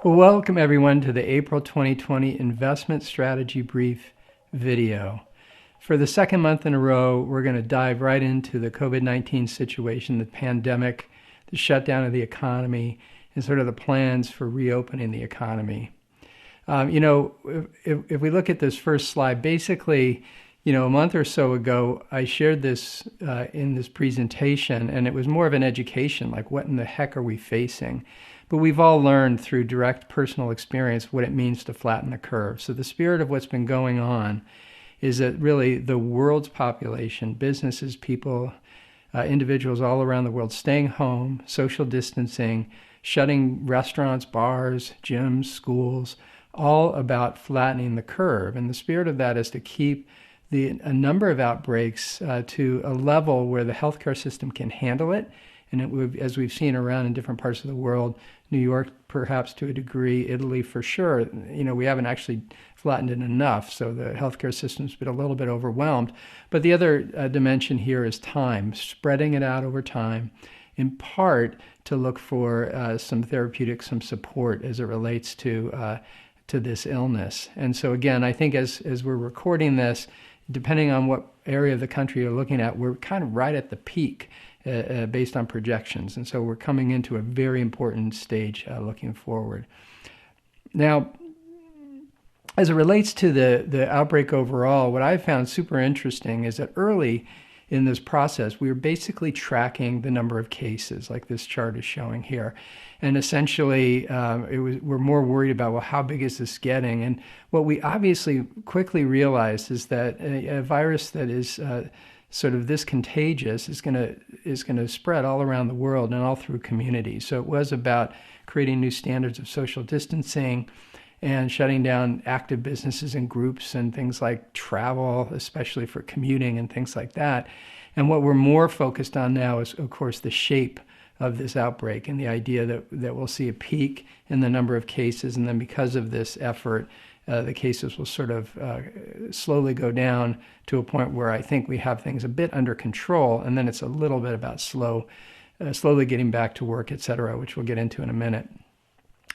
Well, welcome everyone to the April 2020 Investment Strategy Brief video. For the second month in a row, we're going to dive right into the COVID-19 situation, the pandemic, the shutdown of the economy, and sort of the plans for reopening the economy. If we look at this first slide, basically, a month or so ago, I shared this in this presentation, and it was more of an education, like what in the heck are we facing? But we've all learned through direct personal experience what it means to flatten the curve. So the spirit of what's been going on is that really the world's population, businesses, people, individuals all around the world staying home, social distancing, shutting restaurants, bars, gyms, schools, all about flattening the curve. And the spirit of that is to keep a number of outbreaks to a level where the healthcare system can handle it. And as we've seen around in different parts of the world, New York perhaps to a degree, Italy for sure, we haven't actually flattened it enough. So the healthcare system's been a little bit overwhelmed. But the other dimension here is time, spreading it out over time, in part to look for some therapeutic, some support as it relates to this illness. And so again, I think as we're recording this, depending on what area of the country you're looking at, we're kind of right at the peak based on projections. And so we're coming into a very important stage looking forward. Now, as it relates to the outbreak overall, what I found super interesting is that early in this process, we were basically tracking the number of cases, like this chart is showing here. And essentially, we're more worried about, well, how big is this getting? And what we obviously quickly realized is that a virus that is sort of this contagious is going to spread all around the world and all through communities. So it was about creating new standards of social distancing and shutting down active businesses and groups and things like travel, especially for commuting and things like that. And what we're more focused on now is, of course, the shape of this outbreak and the idea that we'll see a peak in the number of cases. And then because of this effort, the cases will sort of slowly go down to a point where I think we have things a bit under control. And then it's a little bit about slowly getting back to work, et cetera, which we'll get into in a minute.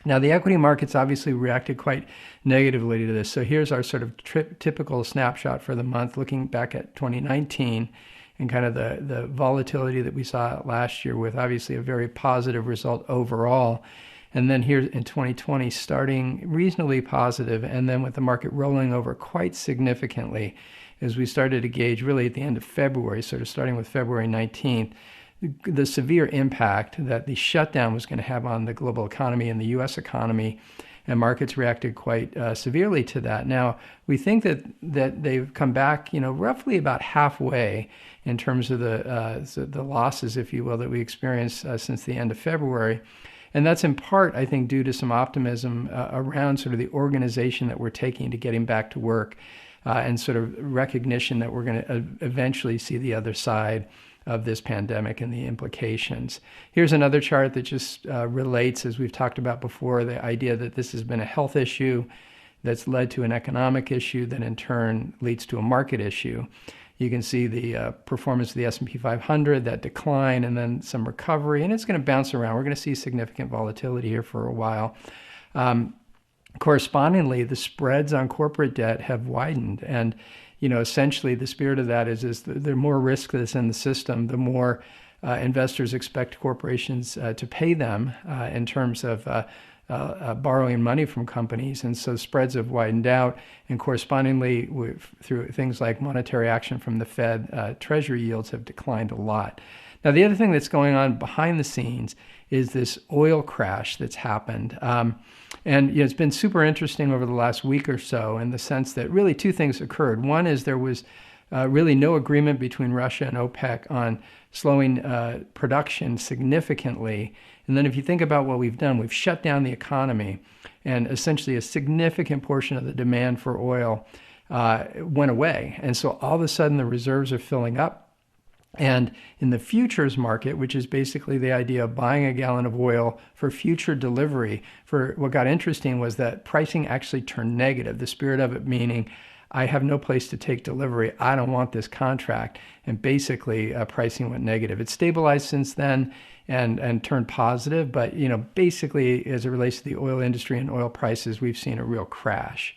Now, the equity markets obviously reacted quite negatively to this. So here's our sort of typical snapshot for the month, looking back at 2019 and kind of the volatility that we saw last year with obviously a very positive result overall. And then here in 2020, starting reasonably positive, and then with the market rolling over quite significantly as we started to gauge really at the end of February, sort of starting with February 19th, the severe impact that the shutdown was going to have on the global economy and the U.S. economy, and markets reacted quite severely to that. Now, we think that they've come back, roughly about halfway in terms of the losses, if you will, that we experienced since the end of February. And that's in part, I think, due to some optimism around sort of the organization that we're taking to getting back to work and sort of recognition that we're going to eventually see the other side of this pandemic and the implications. Here's another chart that just relates, as we've talked about before, the idea that this has been a health issue that's led to an economic issue that in turn leads to a market issue. You can see the performance of the S&P 500, that decline, and then some recovery, and it's going to bounce around. We're going to see significant volatility here for a while. Correspondingly, the spreads on corporate debt have widened, and essentially the spirit of that is the more risk that's in the system, the more investors expect corporations to pay them in terms of borrowing money from companies. And so spreads have widened out, and correspondingly through things like monetary action from the Fed, treasury yields have declined a lot. Now, the other thing that's going on behind the scenes is this oil crash that's happened. And it's been super interesting over the last week or so in the sense that really two things occurred. One is there was really no agreement between Russia and OPEC on slowing production significantly. And then if you think about what we've done, we've shut down the economy, and essentially a significant portion of the demand for oil went away. And so all of a sudden the reserves are filling up. And in the futures market, which is basically the idea of buying a gallon of oil for future delivery, what got interesting was that pricing actually turned negative. The spirit of it meaning, I have no place to take delivery. I don't want this contract. And basically, pricing went negative. It's stabilized since then and turned positive. But, basically, as it relates to the oil industry and oil prices, we've seen a real crash.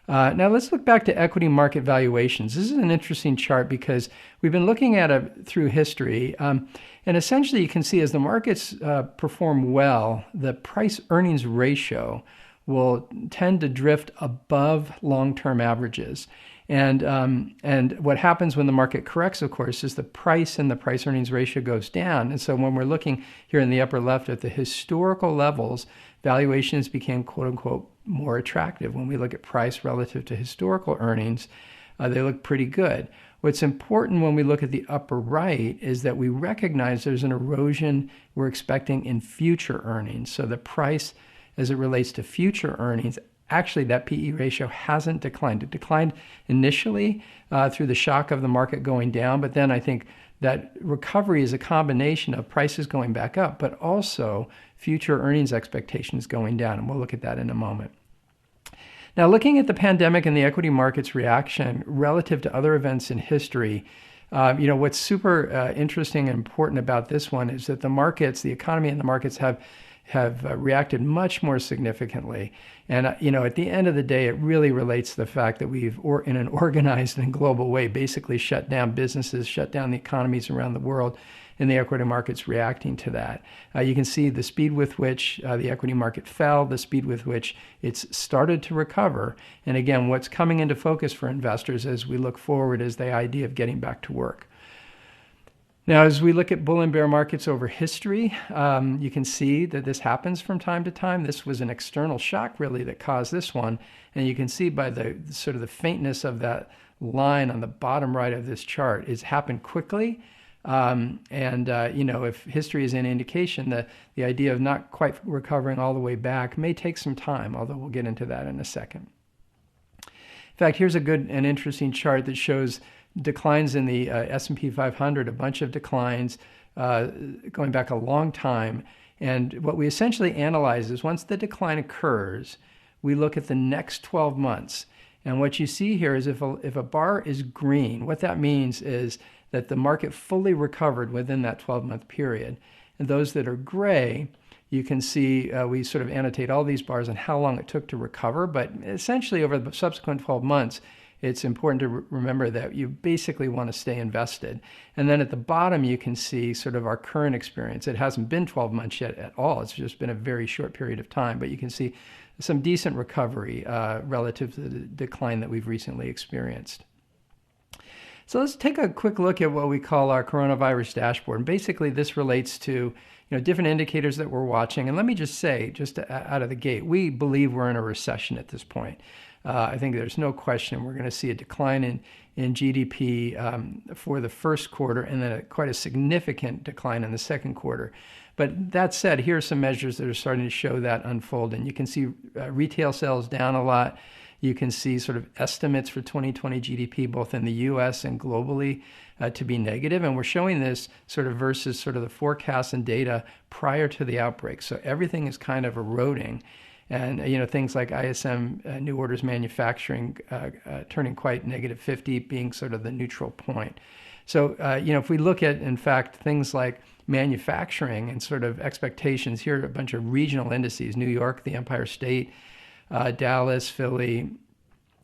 Now let's look back to equity market valuations. This is an interesting chart because we've been looking at it through history. And essentially you can see as the markets perform well, the price earnings ratio will tend to drift above long-term averages. And what happens when the market corrects, of course, is the price and the price earnings ratio goes down. And so when we're looking here in the upper left at the historical levels, valuations became, quote unquote, more attractive. When we look at price relative to historical earnings, they look pretty good. What's important when we look at the upper right is that we recognize there's an erosion we're expecting in future earnings. So the price as it relates to future earnings, actually that PE ratio hasn't declined. It declined initially through the shock of the market going down, but then I think that recovery is a combination of prices going back up, but also future earnings expectations going down, and we'll look at that in a moment. Now, looking at the pandemic and the equity market's reaction relative to other events in history, what's super interesting and important about this one is that the markets, the economy and the markets have reacted much more significantly. And, at the end of the day, it really relates to the fact that we've, in an organized and global way, basically shut down businesses, shut down the economies around the world, and the equity market's reacting to that. You can see the speed with which the equity market fell, the speed with which it's started to recover. And again, what's coming into focus for investors as we look forward is the idea of getting back to work. Now, as we look at bull and bear markets over history, you can see that this happens from time to time. This was an external shock, really, that caused this one. And you can see by the sort of the faintness of that line on the bottom right of this chart, it's happened quickly. If history is an indication, the idea of not quite recovering all the way back may take some time, although we'll get into that in a second. In fact, here's a good and interesting chart that shows declines in the S&P 500, a bunch of declines going back a long time. And what we essentially analyze is once the decline occurs, we look at the next 12 months. And what you see here is if a bar is green, what that means is that the market fully recovered within that 12-month period. And those that are gray, you can see we sort of annotate all these bars and how long it took to recover. But essentially over the subsequent 12 months, it's important to remember that you basically want to stay invested. And then at the bottom, you can see sort of our current experience. It hasn't been 12 months yet at all. It's just been a very short period of time. But you can see some decent recovery relative to the decline that we've recently experienced. So let's take a quick look at what we call our coronavirus dashboard. And basically, this relates to different indicators that we're watching. And let me just say, just out of the gate, we believe we're in a recession at this point. I think there's no question we're going to see a decline in GDP for the first quarter and then quite a significant decline in the second quarter. But that said, here are some measures that are starting to show that unfold. And you can see retail sales down a lot. You can see sort of estimates for 2020 GDP, both in the U.S. and globally, to be negative. And we're showing this sort of versus sort of the forecasts and data prior to the outbreak. So everything is kind of eroding. And, things like ISM, new orders manufacturing, turning quite negative 50, being sort of the neutral point. So, if we look at, in fact, things like manufacturing and sort of expectations, here are a bunch of regional indices, New York, the Empire State, Dallas, Philly.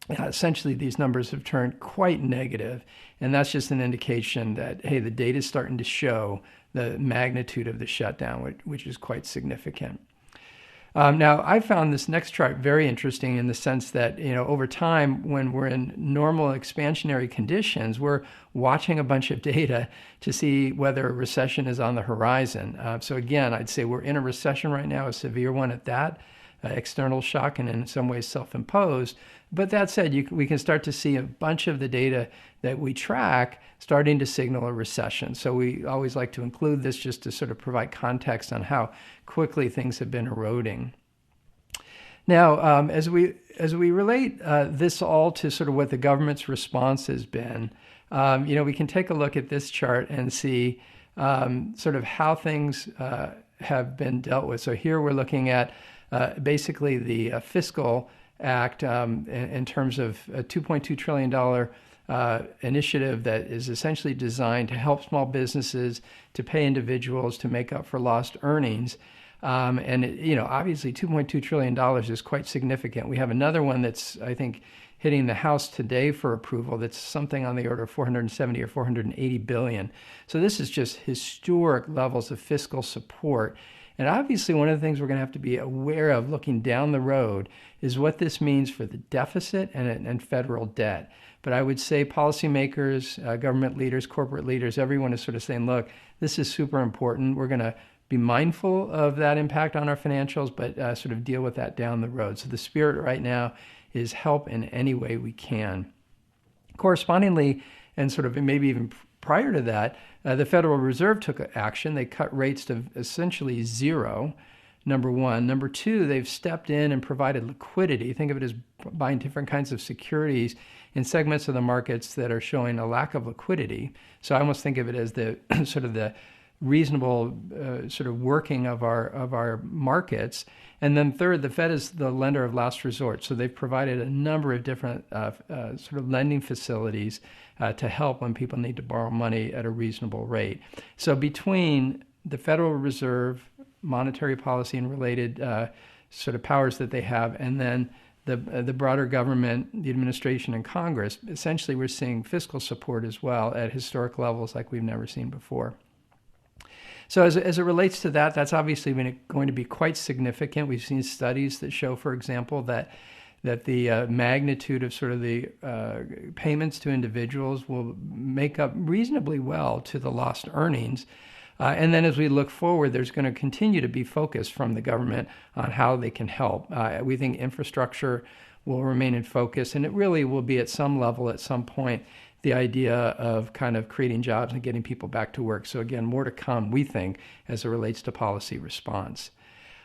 Essentially, these numbers have turned quite negative. And that's just an indication that, hey, the data is starting to show the magnitude of the shutdown, which is quite significant. Now, I found this next chart very interesting in the sense that, over time, when we're in normal expansionary conditions, we're watching a bunch of data to see whether a recession is on the horizon. So again, I'd say we're in a recession right now, a severe one at that, external shock and in some ways self-imposed. But that said, we can start to see a bunch of the data that we track starting to signal a recession. So we always like to include this just to sort of provide context on how quickly things have been eroding. Now, as we relate this all to sort of what the government's response has been, we can take a look at this chart and see sort of how things have been dealt with. So here we're looking at basically the Fiscal Act in terms of a $2.2 trillion initiative that is essentially designed to help small businesses, to pay individuals, to make up for lost earnings. Obviously $2.2 trillion is quite significant. We have another one that's, I think, hitting the House today for approval that's something on the order of 470 or 480 billion. So this is just historic levels of fiscal support. And obviously one of the things we're going to have to be aware of looking down the road is what this means for the deficit and federal debt. But I would say policymakers, government leaders, corporate leaders, everyone is sort of saying, look, this is super important. We're going to be mindful of that impact on our financials, but sort of deal with that down the road. So the spirit right now is help in any way we can. Correspondingly, and sort of maybe even prior to that, the Federal Reserve took action. They cut rates to essentially zero, number one. Number two, they've stepped in and provided liquidity. Think of it as buying different kinds of securities in segments of the markets that are showing a lack of liquidity. So I almost think of it as the sort of the reasonable sort of working of our markets. And then third, the Fed is the lender of last resort. So they've provided a number of different sort of lending facilities to help when people need to borrow money at a reasonable rate. So between the Federal Reserve, monetary policy and related sort of powers that they have, and then the broader government, the administration and Congress, essentially we're seeing fiscal support as well at historic levels like we've never seen before. So as it relates to that, that's obviously going to be quite significant. We've seen studies that show, for example, that the magnitude of sort of the payments to individuals will make up reasonably well to the lost earnings. And then as we look forward, there's going to continue to be focus from the government on how they can help. We think infrastructure will remain in focus, and it really will be at some level, at some point, the idea of kind of creating jobs and getting people back to work. So again, more to come, we think, as it relates to policy response.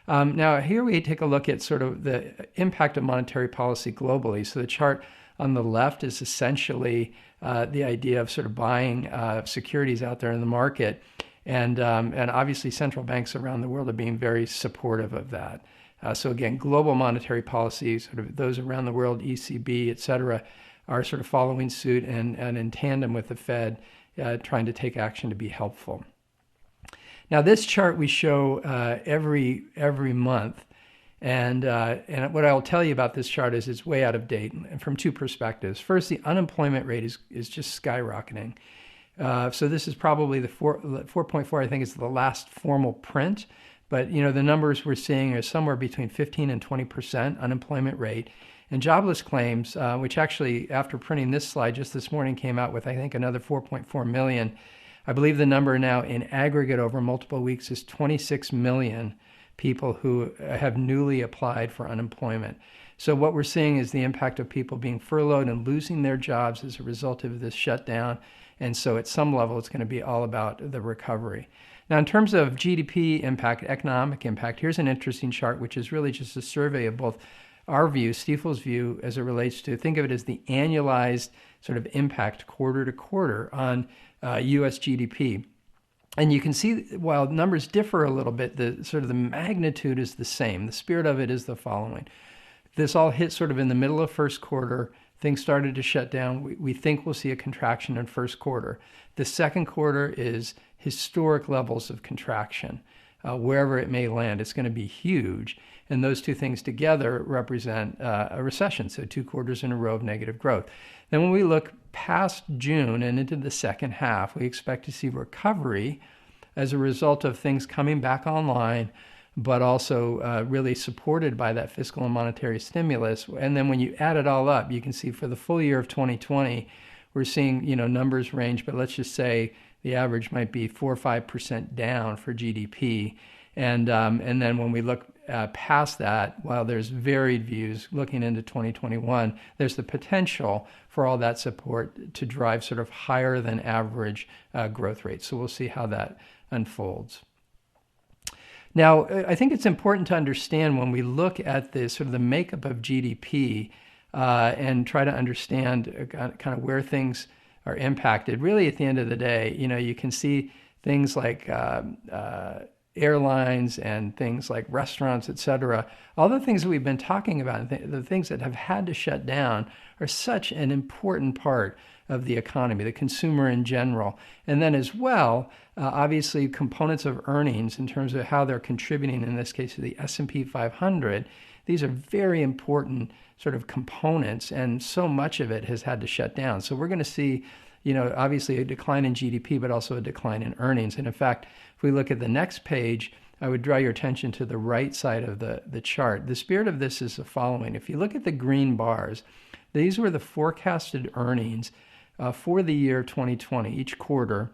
Now, here we take a look at sort of the impact of monetary policy globally. So the chart on the left is essentially the idea of sort of buying securities out there in the market. And obviously central banks around the world are being very supportive of that. So again, global monetary policy, sort of those around the world, ECB, et cetera, are sort of following suit and in tandem with the Fed, trying to take action to be helpful. Now, this chart we show every month, and what I'll tell you about this chart is it's way out of date from two perspectives. First, the unemployment rate is just skyrocketing. So this is probably the 4.4, I think is the last formal print, but the numbers we're seeing are somewhere between 15 and 20% unemployment rate. And jobless claims, which actually, after printing this slide just this morning, came out with, I think, another 4.4 million. I believe the number now in aggregate over multiple weeks is 26 million people who have newly applied for unemployment. So what we're seeing is the impact of people being furloughed and losing their jobs as a result of this shutdown. And so at some level, it's going to be all about the recovery. Now, in terms of GDP impact, economic impact, here's an interesting chart, which is really just a survey of both our view, Stifel's view, as it relates to, think of it as the annualized sort of impact quarter to quarter on U.S. GDP. And you can see, while numbers differ a little bit, the sort of the magnitude is the same. The spirit of it is the following. This all hit sort of in the middle of first quarter. Things started to shut down. We think we'll see a contraction in first quarter. The second quarter is historic levels of contraction. Wherever it may land, it's going to be huge. And those two things together represent a recession, so 2 quarters in a row of negative growth. Then when we look past June and into the second half, we expect to see recovery as a result of things coming back online, but also really supported by that fiscal and monetary stimulus. And then when you add it all up, you can see for the full year of 2020, we're seeing numbers range, but let's just say the average might be 4 or 5% down for GDP. And then when we look past that, while there's varied views looking into 2021, there's the potential for all that support to drive sort of higher than average growth rates. So we'll see how that unfolds. Now, I think it's important to understand when we look at this sort of the makeup of GDP and try to understand kind of where things are impacted. Really, at the end of the day, you can see things like airlines and things like restaurants, etc. All the things that we've been talking about, the things that have had to shut down, are such an important part of the economy, the consumer in general. And then as well, obviously components of earnings in terms of how they're contributing, in this case to the S&P 500, these are very important sort of components, and so much of it has had to shut down. So we're going to see, obviously a decline in GDP, but also a decline in earnings. And in fact, if we look at the next page, I would draw your attention to the right side of the chart. The spirit of this is the following. If you look at the green bars, these were the forecasted earnings for the year 2020, each quarter,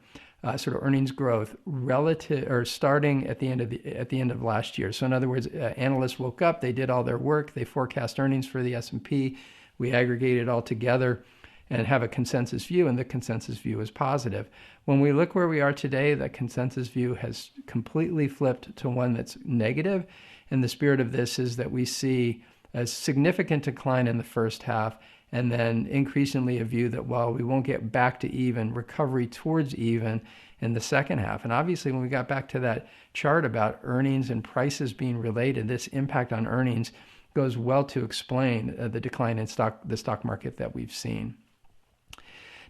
sort of earnings growth relative or starting at the end of last year. So in other words, analysts woke up, they did all their work, they forecast earnings for the S&P, we aggregate it all together and have a consensus view, and the consensus view is positive. When we look where we are today, the consensus view has completely flipped to one that's negative, and the spirit of this is that we see a significant decline in the first half, and then increasingly a view that, well, we won't get back to even, recovery towards even in the second half. And obviously, when we got back to that chart about earnings and prices being related, this impact on earnings goes well to explain the decline in the stock market that we've seen.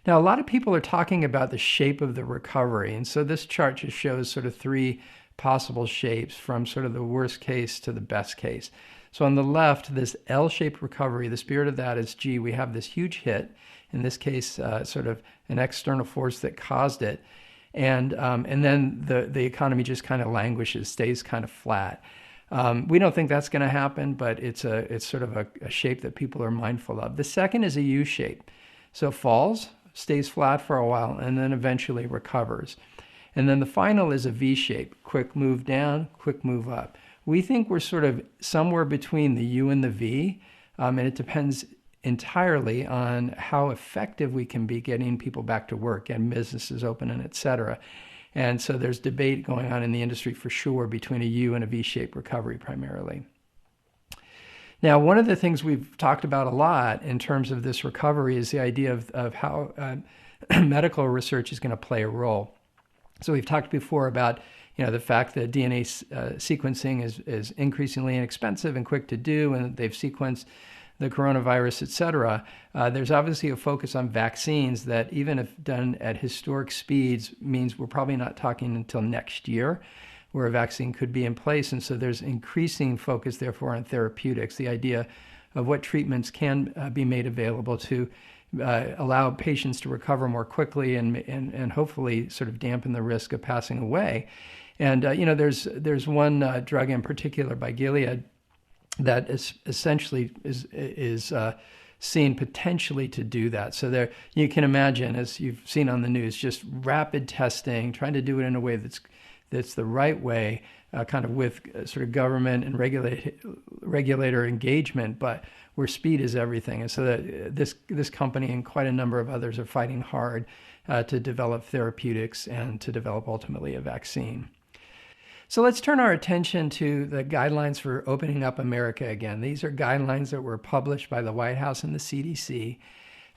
Now, a lot of people are talking about the shape of the recovery. And so this chart just shows sort of three possible shapes from sort of the worst case to the best case. So on the left, this L-shaped recovery, the spirit of that is, we have this huge hit, in this case, sort of an external force that caused it. And then the economy just kind of languishes, stays kind of flat. We don't think that's going to happen, but it's sort of a shape that people are mindful of. The second is a U shape. So falls, stays flat for a while, and then eventually recovers. And then the final is a V shape, quick move down, quick move up. We think we're sort of somewhere between the U and the V, and it depends entirely on how effective we can be getting people back to work and businesses open and et cetera. And so there's debate going on in the industry for sure between a U and a V-shaped recovery primarily. Now, one of the things we've talked about a lot in terms of this recovery is the idea of how medical research is going to play a role. So we've talked before about the fact that DNA sequencing is increasingly inexpensive and quick to do, and they've sequenced the coronavirus, et cetera. There's obviously a focus on vaccines that, even if done at historic speeds, means we're probably not talking until next year where a vaccine could be in place. And so there's increasing focus, therefore, on therapeutics, the idea of what treatments can be made available to allow patients to recover more quickly and hopefully sort of dampen the risk of passing away. And there's one drug in particular by Gilead that is essentially is seen potentially to do that. So there, you can imagine, as you've seen on the news, just rapid testing, trying to do it in a way that's the right way, kind of with sort of government and regulator engagement, but where speed is everything. And so that this company and quite a number of others are fighting hard to develop therapeutics and to develop ultimately a vaccine. So let's turn our attention to the guidelines for opening up America again. These are guidelines that were published by the White House and the CDC,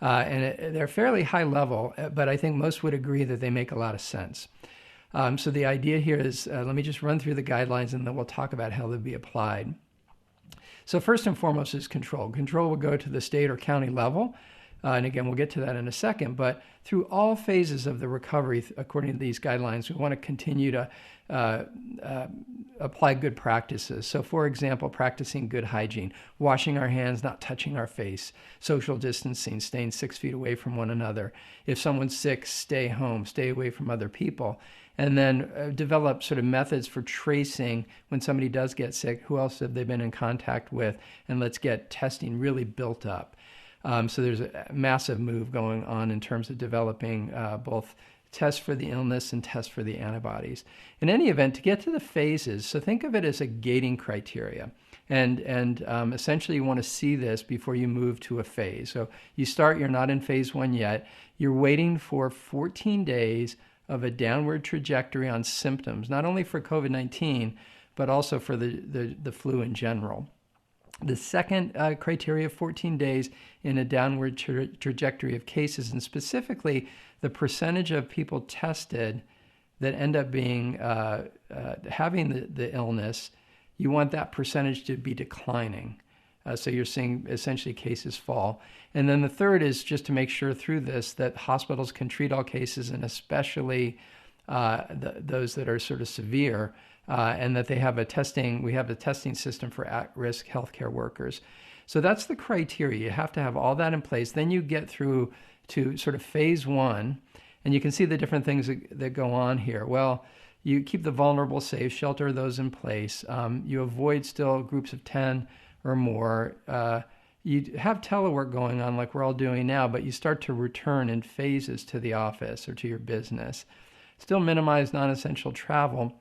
and they're fairly high level, but I think most would agree that they make a lot of sense. So the idea here is, let me just run through the guidelines and then we'll talk about how they'll be applied. So first and foremost is control. Control will go to the state or county level. And again, we'll get to that in a second. But through all phases of the recovery, according to these guidelines, we want to continue to apply good practices. So, for example, practicing good hygiene, washing our hands, not touching our face, social distancing, staying 6 feet away from one another. If someone's sick, stay home, stay away from other people. And then develop sort of methods for tracing when somebody does get sick, who else have they been in contact with, and let's get testing really built up. So there's a massive move going on in terms of developing both tests for the illness and tests for the antibodies. In any event, to get to the phases, so think of it as a gating criteria. And essentially you want to see this before you move to a phase. So you start, you're not in phase 1 yet. You're waiting for 14 days of a downward trajectory on symptoms, not only for COVID-19, but also for the flu in general. The second criteria, 14 days in a downward trajectory of cases, and specifically the percentage of people tested that end up being having the illness, you want that percentage to be declining. So you're seeing essentially cases fall. And then the third is just to make sure through this that hospitals can treat all cases, and especially those that are sort of severe, and that we have a testing system for at-risk healthcare workers. So that's the criteria. You have to have all that in place. Then you get through to sort of phase one, and you can see the different things that go on here. Well, you keep the vulnerable safe, shelter those in place. You avoid still groups of 10 or more. You have telework going on like we're all doing now, but you start to return in phases to the office or to your business. Still minimize non-essential travel.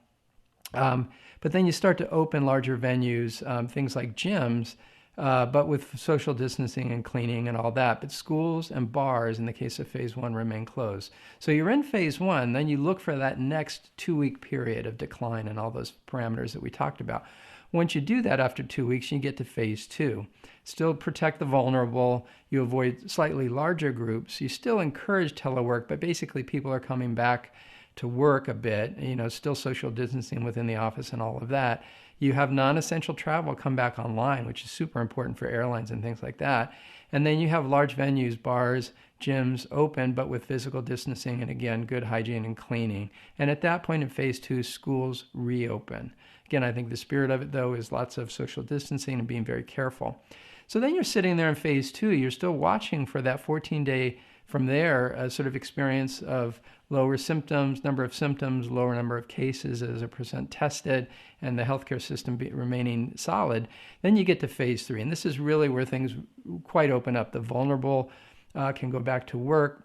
But then you start to open larger venues, things like gyms, but with social distancing and cleaning and all that. But schools and bars, in the case of phase one, remain closed. So you're in phase one, then you look for that next 2-week period of decline and all those parameters that we talked about. Once you do that after 2 weeks, you get to phase two. Still protect the vulnerable. You avoid slightly larger groups. You still encourage telework, but basically people are coming back to work a bit, still social distancing within the office and all of that. You have non-essential travel come back online, which is super important for airlines and things like that. And then you have large venues, bars, gyms open, but with physical distancing and, again, good hygiene and cleaning. And at that point in phase two, schools reopen. Again, I think the spirit of it, though, is lots of social distancing and being very careful. So then you're sitting there in phase two. You're still watching for that 14-day from there sort of experience of lower symptoms, number of symptoms, lower number of cases as a percent tested, and the healthcare system remaining solid. Then you get to phase three. And this is really where things quite open up. The vulnerable can go back to work.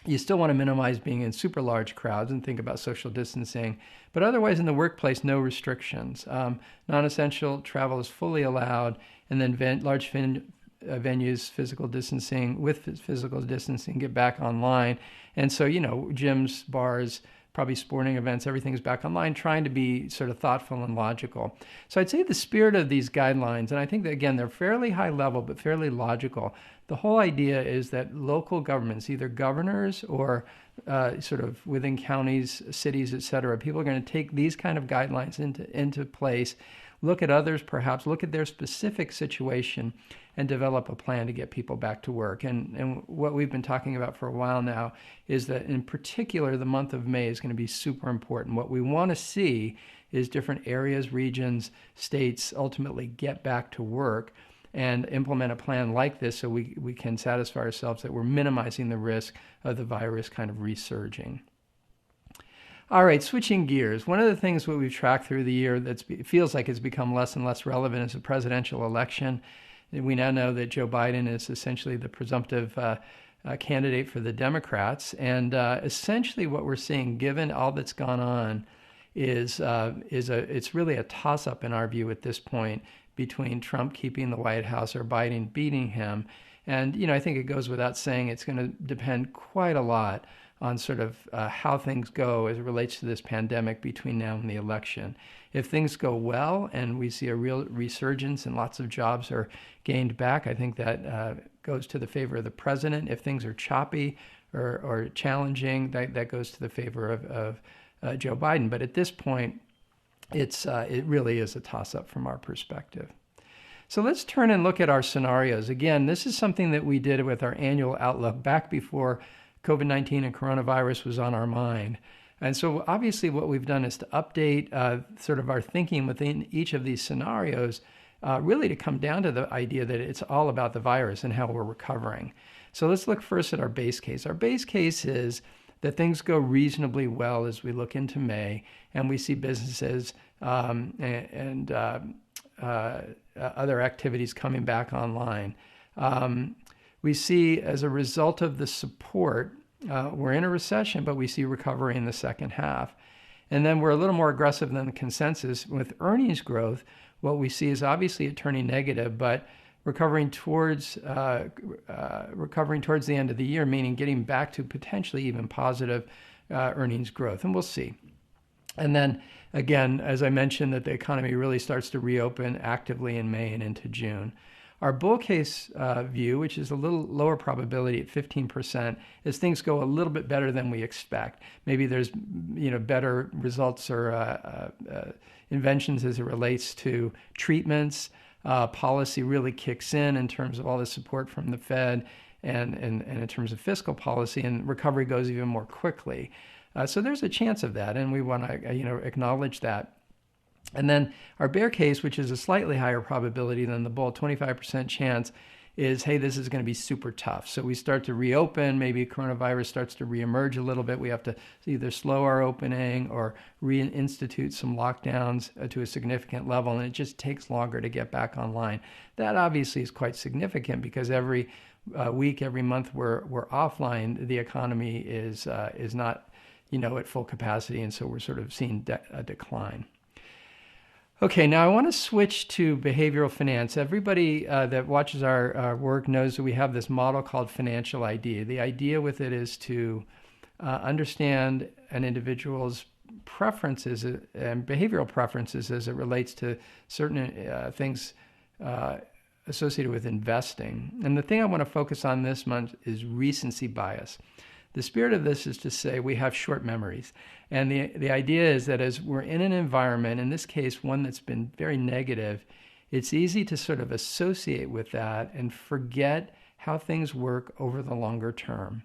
You still want to minimize being in super large crowds and think about social distancing. But otherwise, in the workplace, no restrictions. Non-essential travel is fully allowed. And then large venues, physical distancing, get back online. And so, gyms, bars, probably sporting events, everything's back online, trying to be sort of thoughtful and logical. So I'd say the spirit of these guidelines, and I think that, again, they're fairly high level, but fairly logical. The whole idea is that local governments, either governors or sort of within counties, cities, et cetera, people are going to take these kind of guidelines into place, look at others, perhaps look at their specific situation, and develop a plan to get people back to work. And what we've been talking about for a while now is that, in particular, the month of May is going to be super important. What we want to see is different areas, regions, states ultimately get back to work and implement a plan like this so we can satisfy ourselves that we're minimizing the risk of the virus kind of resurging. All right, switching gears. One of the things that we've tracked through the year that feels like it's become less and less relevant is the presidential election. We now know that Joe Biden is essentially the presumptive candidate for the Democrats. And essentially what we're seeing, given all that's gone on, is it's really a toss-up in our view at this point between Trump keeping the White House or Biden beating him. And, I think it goes without saying it's going to depend quite a lot on sort of how things go as it relates to this pandemic between now and the election. If things go well and we see a real resurgence and lots of jobs are gained back, I think that goes to the favor of the president. If things are choppy or challenging, that goes to the favor of Joe Biden. But at this point, it really is a toss-up from our perspective. So let's turn and look at our scenarios. Again, this is something that we did with our annual outlook back before COVID-19 and coronavirus was on our mind. And so obviously what we've done is to update sort of our thinking within each of these scenarios, really to come down to the idea that it's all about the virus and how we're recovering. So let's look first at our base case. Our base case is that things go reasonably well as we look into May and we see businesses and other activities coming back online. We see, as a result of the support, we're in a recession, but we see recovery in the second half. And then we're a little more aggressive than the consensus. With earnings growth, what we see is obviously it turning negative, but recovering towards the end of the year, meaning getting back to potentially even positive earnings growth. And we'll see. And then, again, as I mentioned, that the economy really starts to reopen actively in May and into June. Our bull case view, which is a little lower probability at 15%, is things go a little bit better than we expect. Maybe there's better results or inventions as it relates to treatments. Policy really kicks in terms of all the support from the Fed and in terms of fiscal policy, and recovery goes even more quickly. So there's a chance of that, and we want to acknowledge that. And then our bear case, which is a slightly higher probability than the bull, 25% chance, is, hey, this is going to be super tough. So we start to reopen, maybe coronavirus starts to reemerge a little bit. We have to either slow our opening or reinstitute some lockdowns to a significant level, and it just takes longer to get back online. That obviously is quite significant because every week, every month we're offline, the economy is not at full capacity, and so we're sort of seeing a decline. Okay, now I want to switch to behavioral finance. Everybody that watches our work knows that we have this model called financial ID. The idea with it is to understand an individual's preferences and behavioral preferences as it relates to certain things associated with investing. And the thing I want to focus on this month is recency bias. The spirit of this is to say we have short memories. And the idea is that as we're in an environment, in this case, one that's been very negative, it's easy to sort of associate with that and forget how things work over the longer term.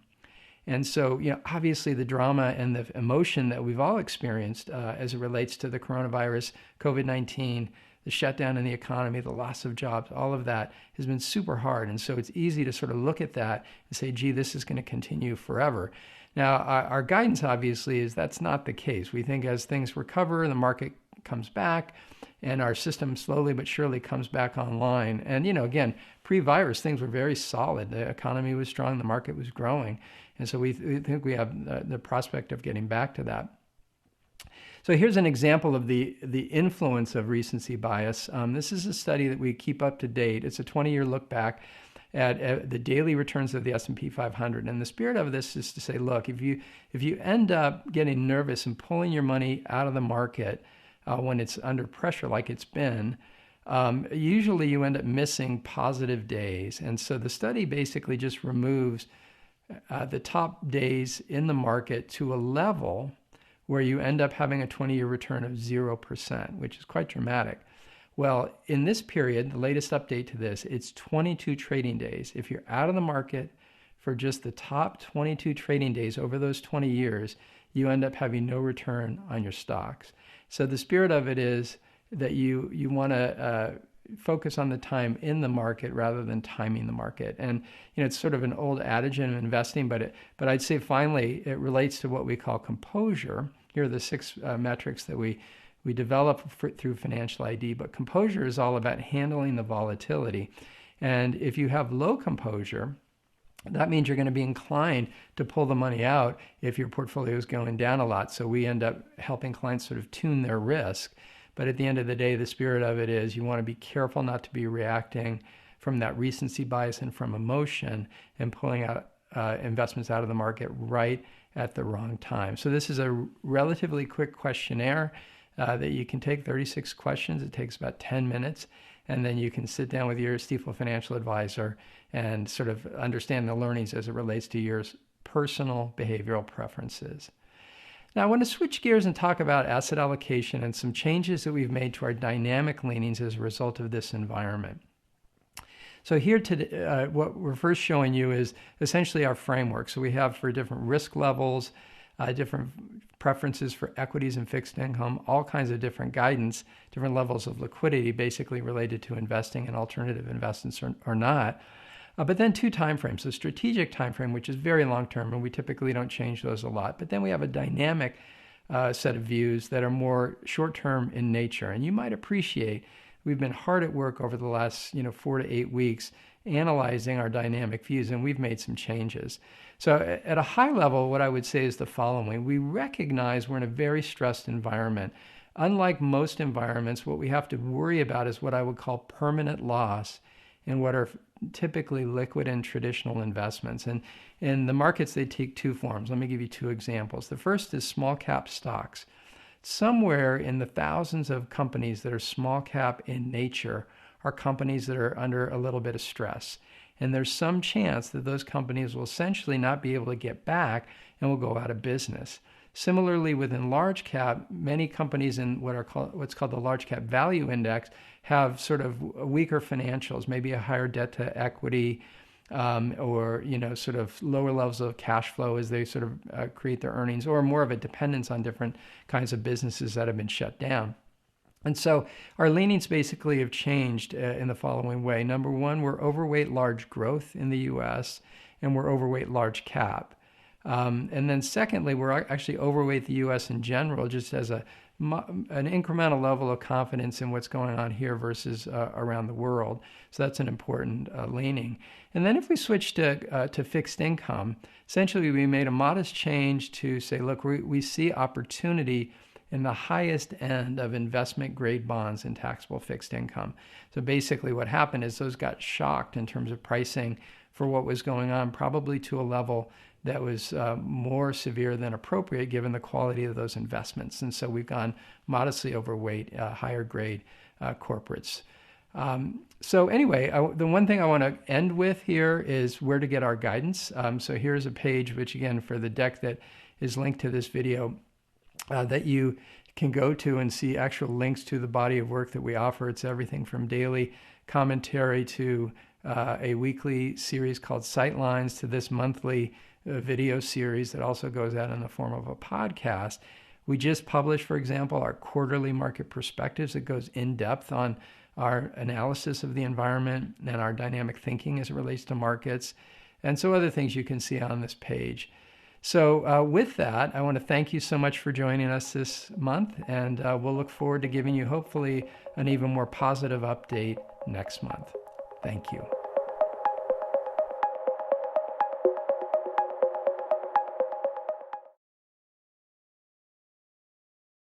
And so, obviously the drama and the emotion that we've all experienced as it relates to the coronavirus, COVID-19, the shutdown in the economy, the loss of jobs, all of that has been super hard. And so it's easy to sort of look at that and say, gee, this is going to continue forever. Now, our guidance obviously is that's not the case. We think as things recover, the market comes back and our system slowly but surely comes back online. And, again, pre-virus, things were very solid. The economy was strong, the market was growing. And so we think we have the prospect of getting back to that. So here's an example of the influence of recency bias. This is a study that we keep up to date. It's a 20-year look back at the daily returns of the S&P 500. And the spirit of this is to say, look, if you end up getting nervous and pulling your money out of the market when it's under pressure like it's been, usually you end up missing positive days. And so the study basically just removes the top days in the market to a level where you end up having a 20-year return of 0%, which is quite dramatic. Well, in this period, the latest update to this, it's 22 trading days. If you're out of the market for just the top 22 trading days over those 20 years, you end up having no return on your stocks. So the spirit of it is that you want to focus on the time in the market rather than timing the market. And it's sort of an old adage in investing, but I'd say finally it relates to what we call composure. Here are the 6 metrics that we develop through financial ID, but composure is all about handling the volatility. And if you have low composure, that means you're going to be inclined to pull the money out if your portfolio is going down a lot. So we end up helping clients sort of tune their risk. But at the end of the day, the spirit of it is you want to be careful not to be reacting from that recency bias and from emotion and pulling out investments out of the market right at the wrong time. So this is a relatively quick questionnaire that you can take, 36 questions. It takes about 10 minutes. And then you can sit down with your Stifel financial advisor and sort of understand the learnings as it relates to your personal behavioral preferences. Now, I want to switch gears and talk about asset allocation and some changes that we've made to our dynamic leanings as a result of this environment. So here today, what we're first showing you is essentially our framework. So we have for different risk levels, different preferences for equities and fixed income, all kinds of different guidance, different levels of liquidity basically related to investing in alternative investments or not. But then 2 timeframes. So strategic timeframe, which is very long-term, and we typically don't change those a lot. But then we have a dynamic set of views that are more short-term in nature. And you might appreciate we've been hard at work over the last 4 to 8 weeks analyzing our dynamic views, and we've made some changes. So at a high level, what I would say is the following. We recognize we're in a very stressed environment. Unlike most environments, what we have to worry about is what I would call permanent loss in what are typically liquid and traditional investments. And in the markets, they take 2 forms. Let me give you 2 examples. The first is small cap stocks. Somewhere in the thousands of companies that are small cap in nature are companies that are under a little bit of stress. And there's some chance that those companies will essentially not be able to get back and will go out of business. Similarly, within large cap, many companies in what's called the large cap value index have sort of weaker financials, maybe a higher debt to equity, or sort of lower levels of cash flow as they sort of create their earnings, or more of a dependence on different kinds of businesses that have been shut down. And so our leanings basically have changed in the following way. Number one, we're overweight large growth in the U.S., and we're overweight large cap. And then secondly, we're actually overweight the U.S. in general, just as an incremental level of confidence in what's going on here versus around the world. So that's an important leaning. And then if we switch to fixed income, essentially we made a modest change to say, look, we see opportunity in the highest end of investment grade bonds and taxable fixed income. So basically what happened is those got shocked in terms of pricing for what was going on, probably to a level that was more severe than appropriate given the quality of those investments. And so we've gone modestly overweight higher grade corporates. So anyway, the one thing I want to end with here is where to get our guidance. So here's a page, which again, for the deck that is linked to this video, that you can go to and see actual links to the body of work that we offer. It's everything from daily commentary to a weekly series called Sightlines to this monthly video series that also goes out in the form of a podcast. We just published, for example, our quarterly market perspectives that goes in depth on our analysis of the environment and our dynamic thinking as it relates to markets, and so other things you can see on this page. So with that, I want to thank you so much for joining us this month, and we'll look forward to giving you hopefully an even more positive update next month. Thank you.